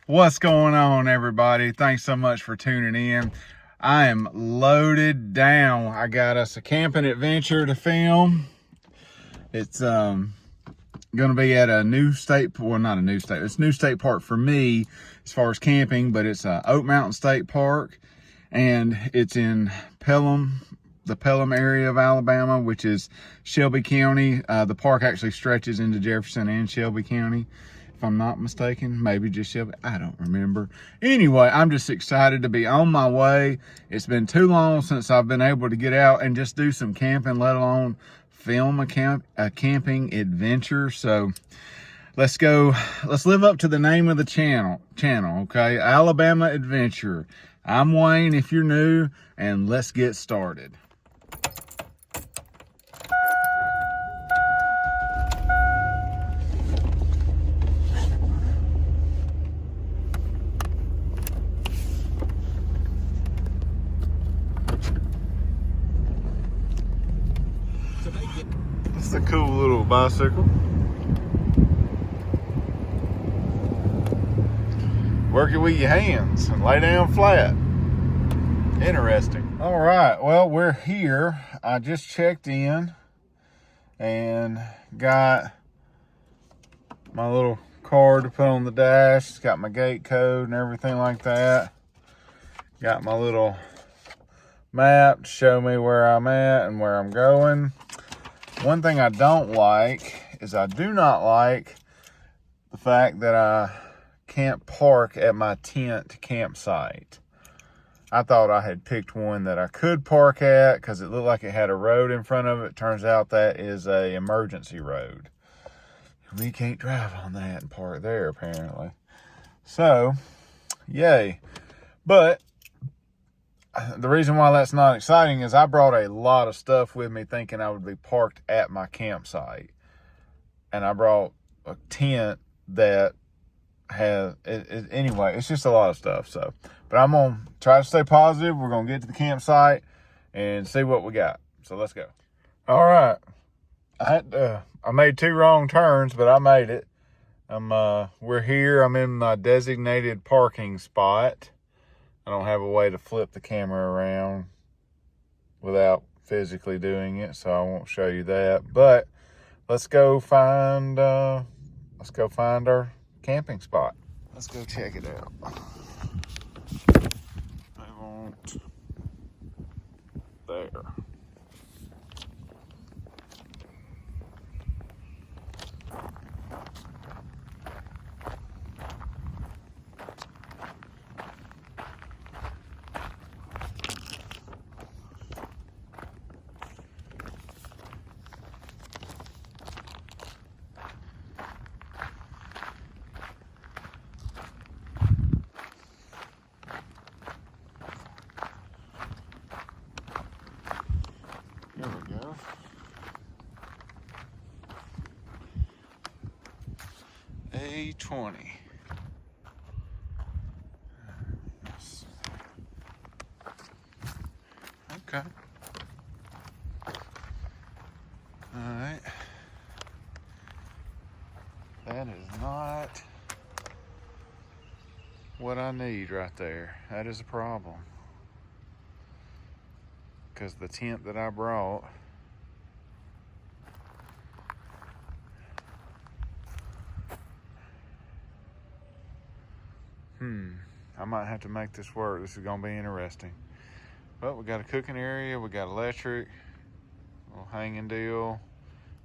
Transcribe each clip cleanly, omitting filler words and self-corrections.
What's going on, everybody? Thanks so much for tuning in. I am loaded down. I got us a camping adventure to film. It's gonna be at a new state, well, not a new state, it's a new state park for me as far as camping, but it's Oak Mountain State Park, and it's in Pelham, the Pelham area of Alabama, which is Shelby County. The park actually stretches into Jefferson and Shelby County, if I'm not mistaken. Maybe just Shelby, I don't remember. Anyway, I'm just excited to be on my way. It's been too long since I've been able to get out and just do some camping, let alone film a camping adventure. So let's go. Let's live up to the name of the channel, okay? Alabama Adventure. I'm Wayne if you're new, and let's get started. It's a cool little bicycle. Work it with your hands and lay down flat. Interesting. All right, well, we're here. I just checked in and got my little card to put on the dash. It's got my gate code and everything like that. Got my little map to show me where I'm at and where I'm going. One thing I don't like is I do not like the fact that I can't park at my tent campsite. I thought I had picked one that I could park at because it looked like it had a road in front of it. Turns out that is a emergency road. We can't drive on that and park there apparently. So, yay. But the reason why that's not exciting is I brought a lot of stuff with me thinking I would be parked at my campsite. And I brought a tent that has, anyway, it's just a lot of stuff. So, but I'm going to try to stay positive. We're going to get to the campsite and see what we got. So let's go. All right. I made 2 wrong turns, but I made it. We're here. I'm in my designated parking spot. I don't have a way to flip the camera around without physically doing it, so I won't show you that. But let's go find our camping spot. Let's go check it out. I won't. There. There we go. A20. Okay. All right. That is not what I need right there. That is a problem. Because the tent that I brought I might have to make this work. This is gonna be interesting. But we got a cooking area, we got electric, a little hanging deal,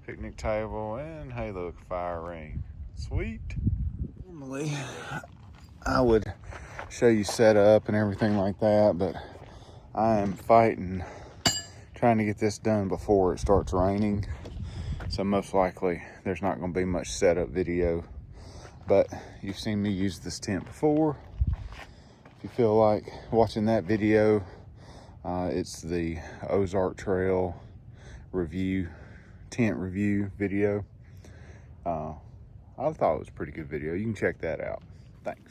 picnic table, and hey look, fire ring. Sweet. Normally I would show you setup and everything like that, but I am fighting trying to get this done before it starts raining. So most likely there's not going to be much setup video, but you've seen me use this tent before. If you feel like watching that video, it's the Ozark Trail review, tent review video. I thought it was a pretty good video. You can check that out. Thanks.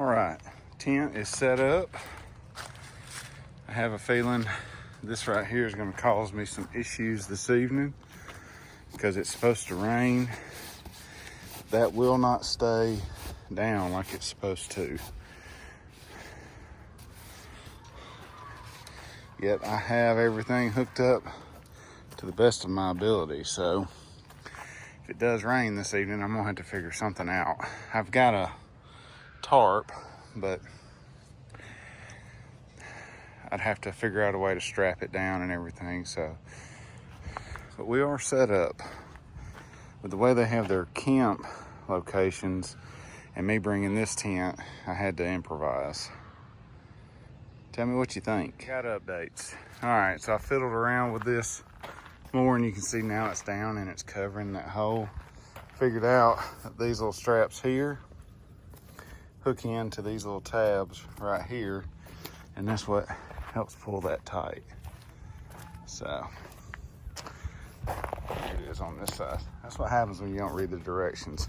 All right, tent is set up. I have a feeling this right here is going to cause me some issues this evening because it's supposed to rain. That will not stay down like it's supposed to. Yet I have everything hooked up to the best of my ability. So if it does rain this evening, I'm gonna have to figure something out. I've got a tarp, but I'd have to figure out a way to strap it down and everything. So, but we are set up. With the way they have their camp locations and me bringing this tent, I had to improvise. Tell me what you think. Got updates. All right, so I fiddled around with this more and you can see now it's down and it's covering that hole. Figured out that these little straps here hook into these little tabs right here, and that's what helps pull that tight. So here it is on this side. That's what happens when you don't read the directions.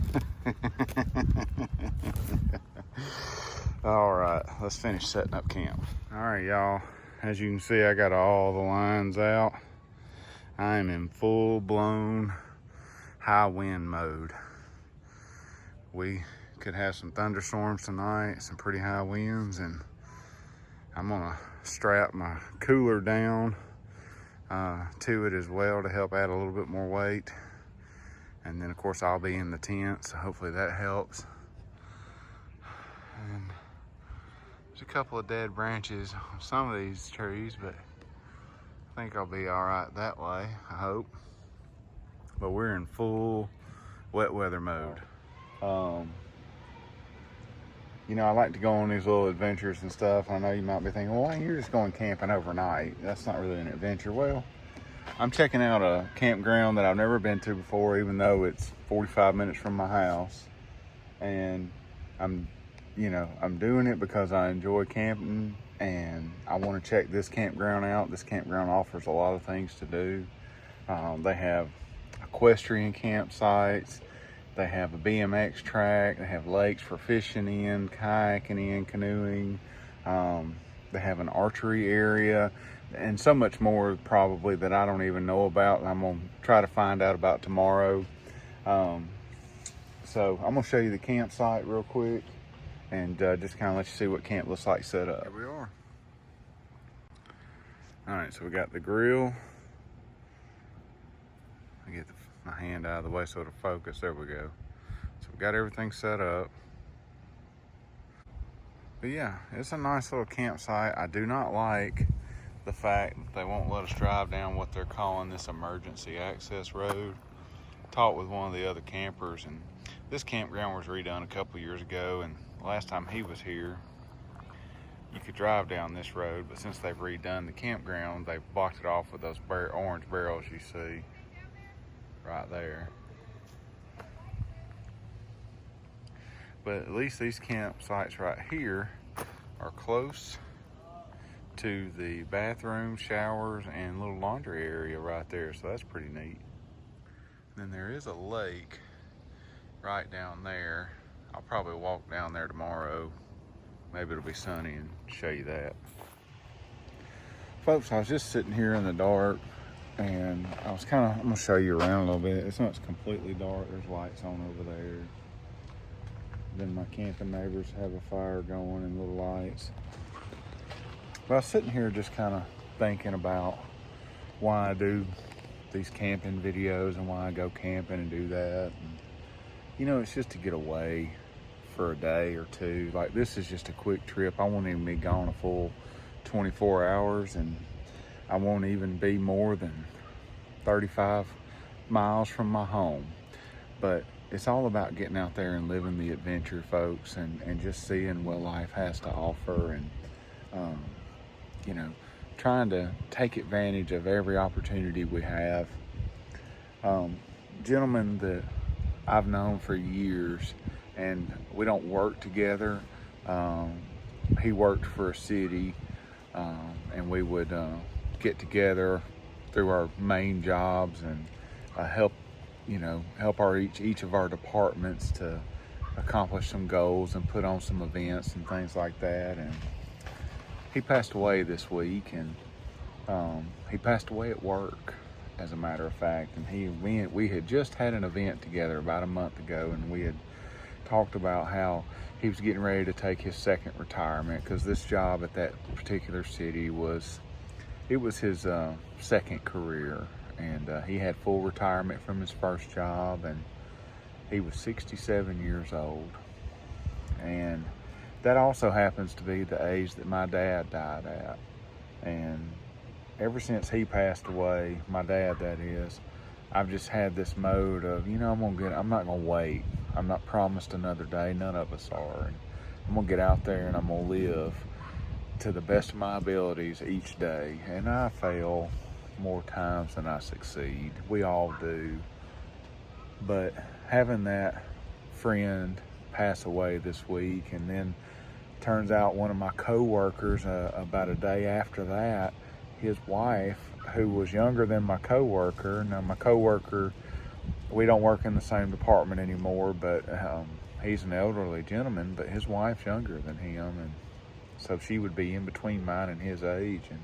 All right, let's finish setting up camp. All right, y'all, as you can see, I got all the lines out. I am in full-blown high wind mode. We could have some thunderstorms tonight, some pretty high winds, and I'm gonna strap my cooler down to it as well to help add a little bit more weight. And then of course I'll be in the tent, so hopefully that helps. And there's a couple of dead branches on some of these trees, but I think I'll be all right that way, I hope. But we're in full wet weather mode. You know, I like to go on these little adventures and stuff. I know you might be thinking, well, you're just going camping overnight. That's not really an adventure. Well, I'm checking out a campground that I've never been to before, even though it's 45 minutes from my house. And I'm doing it because I enjoy camping and I want to check this campground out. This campground offers a lot of things to do. They have equestrian campsites. They have a BMX track. They have lakes for fishing in, kayaking in, canoeing. They have an archery area and so much more probably that I don't even know about. I'm gonna try to find out about tomorrow. So I'm gonna show you the campsite real quick and just kind of let you see what camp looks like set up. Here we are. All right, so we got the grill. I get my hand out of the way so it'll focus. There we go. So we got everything set up. But yeah, it's a nice little campsite. I do not like the fact that they won't let us drive down what they're calling this emergency access road. Talked with one of the other campers, and this campground was redone a couple years ago, and last time he was here, you could drive down this road, but since they've redone the campground, they've blocked it off with those orange barrels you see right there. But at least these campsites right here are close to the bathroom, showers, and little laundry area right there, so that's pretty neat. Then there is a lake right down there. I'll probably walk down there tomorrow. Maybe it'll be sunny and show you that. Folks, I was just sitting here in the dark and I'm gonna show you around a little bit. It's not completely dark. There's lights on over there. Then my camping neighbors have a fire going and little lights. But I was sitting here just kind of thinking about why I do these camping videos and why I go camping and do that. And, you know, it's just to get away for a day or two. Like, this is just a quick trip. I won't even be gone a full 24 hours, and I won't even be more than 35 miles from my home. But it's all about getting out there and living the adventure, folks, and just seeing what life has to offer, and you know, trying to take advantage of every opportunity we have. Gentlemen that I've known for years, and we don't work together. He worked for a city, and we would get together through our main jobs and help each of our departments to accomplish some goals and put on some events and things like that. And he passed away this week, and he passed away at work, as a matter of fact. And we had just had an event together about a month ago, and we had talked about how he was getting ready to take his second retirement, because this job at that particular city was his second career, and he had full retirement from his first job, and he was 67 years old. And that also happens to be the age that my dad died at. And ever since he passed away, my dad that is, I've just had this mode of, I'm not gonna wait. I'm not promised another day, none of us are. And I'm gonna get out there and I'm gonna live to the best of my abilities each day. And I fail more times than I succeed. We all do. But having that friend pass away this week, and then turns out one of my co-workers, about a day after that, his wife, who was younger than my co-worker. Now my co-worker, we don't work in the same department anymore, but he's an elderly gentleman, but his wife's younger than him, and so she would be in between mine and his age. And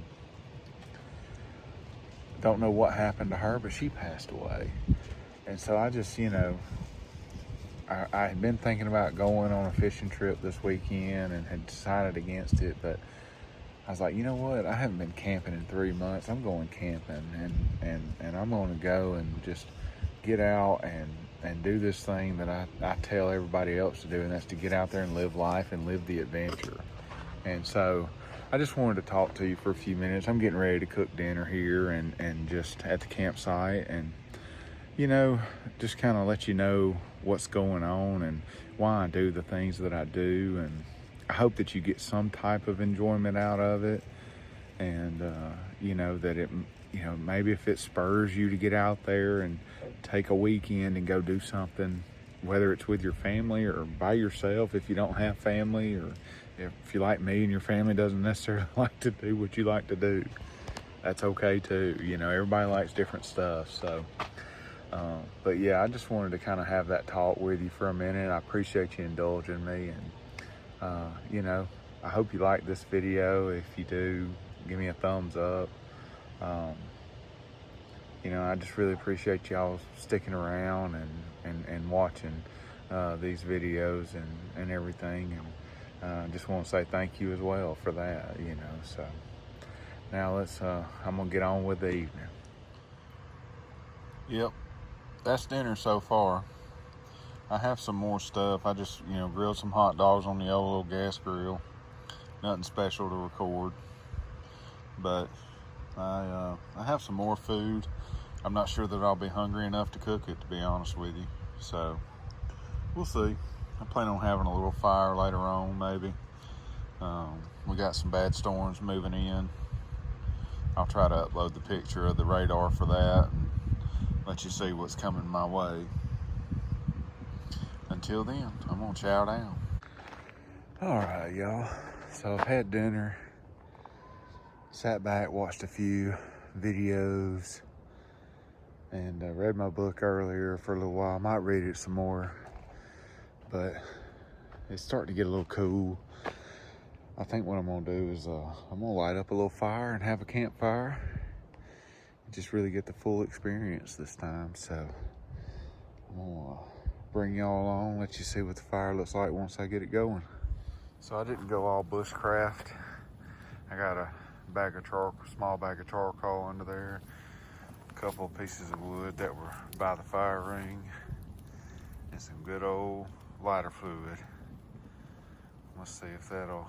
don't know what happened to her, but she passed away. And so I just, I had been thinking about going on a fishing trip this weekend and had decided against it, but I was like, you know what? I haven't been camping in 3 months. I'm going camping, and I'm going to go and just get out and do this thing that I tell everybody else to do, and that's to get out there and live life and live the adventure. And so I just wanted to talk to you for a few minutes. I'm getting ready to cook dinner here and just at the campsite, and just kind of let you know what's going on and why I do the things that I do. And I hope that you get some type of enjoyment out of it. And, that it, maybe if it spurs you to get out there and take a weekend and go do something, whether it's with your family or by yourself, if you don't have family, or if you're like me and your family doesn't necessarily like to do what you like to do, that's okay too. Everybody likes different stuff. So, but yeah, I just wanted to kind of have that talk with you for a minute. I appreciate you indulging me, and I hope you like this video. If you do, give me a thumbs up. I just really appreciate y'all sticking around and watching these videos and everything, and I just want to say thank you as well for that. So now I'm gonna get on with the evening. Yep, that's dinner so far. I have some more stuff. I just grilled some hot dogs on the old little gas grill. Nothing special to record, but I have some more food. I'm not sure that I'll be hungry enough to cook it, to be honest with you. So we'll see. I plan on having a little fire later on, maybe. We got some bad storms moving in. I'll try to upload the picture of the radar for that and let you see what's coming my way. Until then, I'm gonna chow down. All right, y'all. So I've had dinner, sat back, watched a few videos, and read my book earlier for a little while. I might read it some more, but it's starting to get a little cool. I think what I'm gonna do is I'm gonna light up a little fire and have a campfire and just really get the full experience this time. So I'm gonna bring y'all along, let you see what the fire looks like once I get it going. So I didn't go all bushcraft. I got a small bag of charcoal under there, a couple of pieces of wood that were by the fire ring, and some good old lighter fluid. Let's see if that'll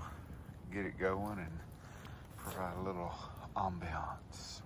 get it going and provide a little ambiance.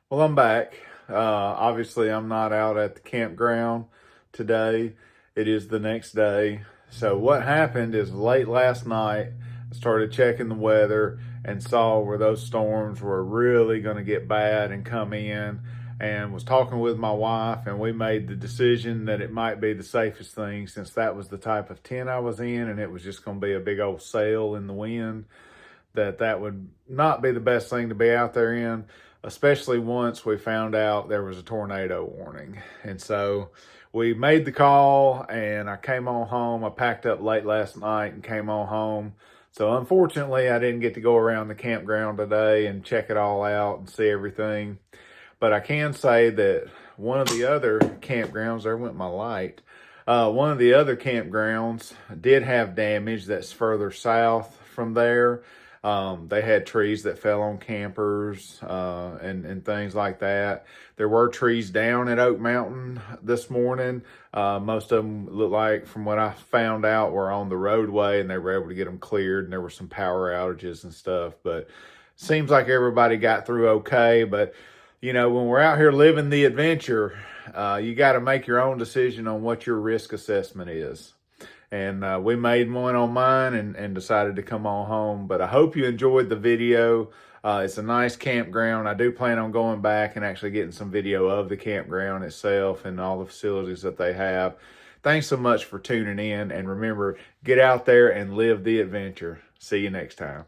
Well, I'm back. Obviously, I'm not out at the campground today. It is the next day. So what happened is late last night, I started checking the weather, and saw where those storms were really going to get bad and come in, and was talking with my wife, and we made the decision that it might be the safest thing, since that was the type of tent I was in and it was just going to be a big old sail in the wind, that would not be the best thing to be out there in, especially once we found out there was a tornado warning. And so we made the call, and I came on home. I packed up late last night and came on home. So unfortunately, I didn't get to go around the campground today and check it all out and see everything. But I can say that one of the other campgrounds, there went my light, one of the other campgrounds did have damage that's further south from there. They had trees that fell on campers and things like that. There were trees down at Oak Mountain this morning. Most of them look like, from what I found out, were on the roadway, and they were able to get them cleared, and there were some power outages and stuff. But seems like everybody got through okay. But you know, when we're out here living the adventure, you got to make your own decision on what your risk assessment is. And we made one on mine and decided to come on home. But I hope you enjoyed the video. It's a nice campground. I do plan on going back and actually getting some video of the campground itself and all the facilities that they have. Thanks so much for tuning in. And remember, get out there and live the adventure. See you next time.